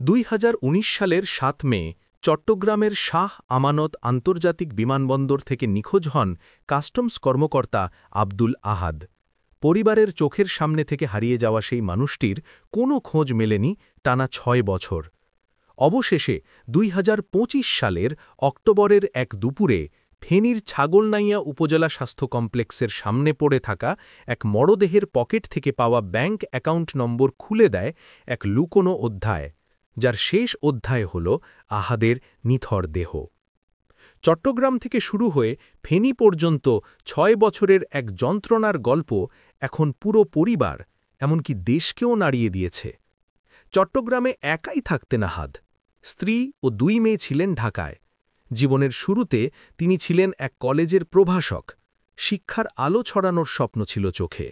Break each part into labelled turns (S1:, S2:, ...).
S1: 2019 সালের 7 মে চট্টগ্রামের শাহ আমানত আন্তর্জাতিক বিমানবন্দর থেকে নিখোঁজ হন কাস্টমস কর্মকর্তা আব্দুল আহাদ। পরিবারের চোখের সামনে থেকে হারিয়ে যাওয়া সেই মানুষটির কোনো খোঁজ মেলেনি টানা 6 বছর। অবশেষে 2025 সালের অক্টোবরের এক দুপুরে ফেনীর ছাগলনাইয়া উপজেলা স্বাস্থ্য কমপ্লেক্সের সামনে পড়ে থাকা এক মরদেহের পকেট থেকে পাওয়া ব্যাংক অ্যাকাউন্ট নম্বর খুলে দেয় এক লুকোনো অধ্যায়, যার শেষ অধ্যায় হল আহাদের নিথর দেহ। চট্টগ্রাম থেকে শুরু হয়ে ফেনী পর্যন্ত 6 বছরের এক যন্ত্রণার গল্প এখন পুরো পরিবার, এমনকি দেশকেও নাড়িয়ে দিয়েছে। চট্টগ্রামে একাই থাকতেন আহাদ। স্ত্রী ও 2 মেয়ে ছিলেন ঢাকায়। জীবনের শুরুতে তিনি ছিলেন এক কলেজের প্রভাষক। শিক্ষার আলো ছড়ানোর স্বপ্ন ছিল চোখে।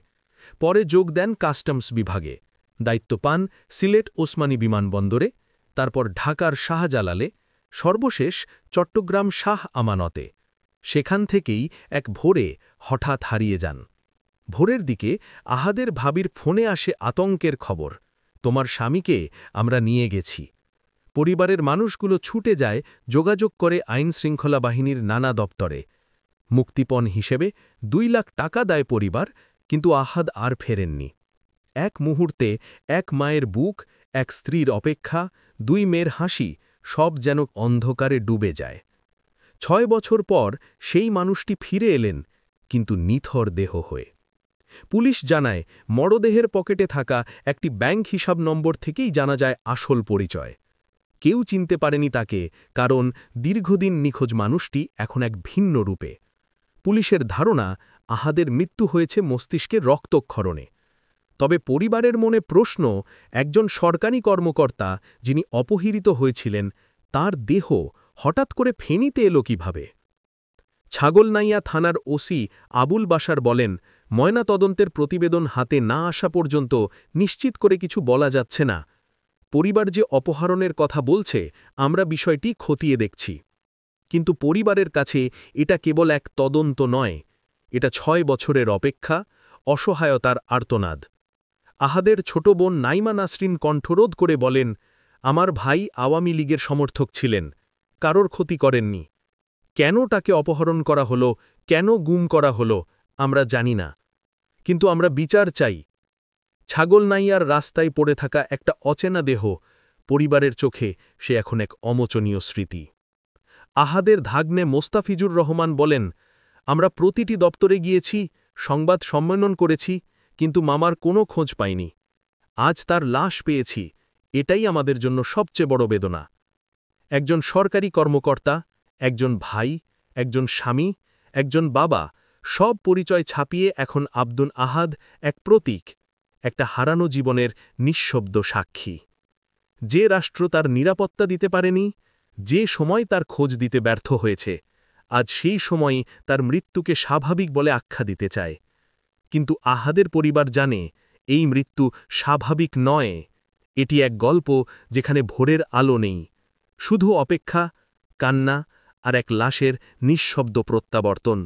S1: পরে যোগ দেন কাস্টমস বিভাগে, দায়িত্ব পান সিলেট ওসমানী বিমানবন্দরে, তারপর ঢাকার শাহজালালে, সর্বশেষ চট্টগ্রাম শাহ আমানতে। সেখান থেকেই এক ভোরে হঠাৎ হারিয়ে যান। ভোরের দিকে আহাদের ভাবির ফোনে আসে আতঙ্কের খবর, তোমার স্বামীকে আমরা নিয়ে গেছি। পরিবারের মানুষগুলো ছুটে যায়, যোগাযোগ করে আইনশৃঙ্খলা বাহিনীর নানা দপ্তরে। মুক্তিপণ হিসেবে 2 লাখ টাকা দেয় পরিবার, কিন্তু আহাদ আর ফেরেননি। এক মুহূর্তে এক মায়ের বুক, এক স্ত্রীর অপেক্ষা, 2 মেয়ের হাসি, সব যেন অন্ধকারে ডুবে যায়। 6 বছর পর সেই মানুষটি ফিরে এলেন, কিন্তু নিথর দেহ হয়ে। পুলিশ জানায়, মরদেহের পকেটে থাকা একটি ব্যাংক হিসাব নম্বর থেকেই জানা যায় আসল পরিচয়। কেউ চিনতে পারেনি তাকে, কারণ দীর্ঘদিন নিখোঁজ মানুষটি এখন এক ভিন্ন রূপে। পুলিশের ধারণা, আহাদের মৃত্যু হয়েছে মস্তিষ্কের রক্তক্ষরণে। তবে পরিবারের মনে প্রশ্ন, একজন সরকারি কর্মকর্তা যিনি অপহৃত হয়েছিলেন, তার দেহ হঠাৎ করে ফেনীতে এলো কিভাবে? ছাগলনাইয়া থানার ওসি আবুল বাশার বলেন, ময়নাতদন্তের প্রতিবেদন হাতে না আসা পর্যন্ত নিশ্চিত করে কিছু বলা যাচ্ছে না। পরিবার যে অপহরণের কথা বলছে, আমরা বিষয়টি খতিয়ে দেখছি। কিন্তু পরিবারের কাছে এটা কেবল এক তদন্ত নয়, এটা 6 বছরের অপেক্ষা, অসহায়তার আর্তনাদ। আহাদের ছোট বোন নাইমা নাসরিন কণ্ঠরোধ করে বলেন, আমার ভাই আওয়ামী লীগের সমর্থক ছিলেন, কারোর ক্ষতি করেননি। কেন তাকে অপহরণ করা হলো, কেন গুম করা হলো, আমরা জানি না। কিন্তু আমরা বিচার চাই। ছাগলনাইয়ার রাস্তায় পড়ে থাকা একটা অচেনা দেহ, পরিবারের চোখে সে এখন এক অমোচনীয় স্মৃতি। আহাদের ধাগ্নে মোস্তাফিজুর রহমান বলেন, আমরা প্রতিটি দপ্তরে গিয়েছি, সংবাদ সম্মেলন করেছি, কিন্তু মামার কোনো খোঁজ পাইনি। আজ তার লাশ পেয়েছি, এটাই আমাদের জন্য সবচেয়ে বড় বেদনা। একজন সরকারি কর্মকর্তা, একজন ভাই, একজন স্বামী, একজন বাবা, সব পরিচয় ছাপিয়ে এখন আব্দুল আহাদ এক প্রতীক, একটা হারানো জীবনের নিঃশব্দ সাক্ষী। যে রাষ্ট্র তার নিরাপত্তা দিতে পারেনি, যে সময় তার খোঁজ দিতে ব্যর্থ হয়েছে, আজ সেই সময়ই তার মৃত্যুকে স্বাভাবিক বলে আখ্যা দিতে চায়। কিন্তু আহাদের পরিবার জানে, এই মৃত্যু স্বাভাবিক নয়। এটি এক গল্প যেখানে ভোরের আলো নেই, শুধু অপেক্ষা, কান্না আর এক লাশের নিঃশব্দ প্রত্যাবর্তন।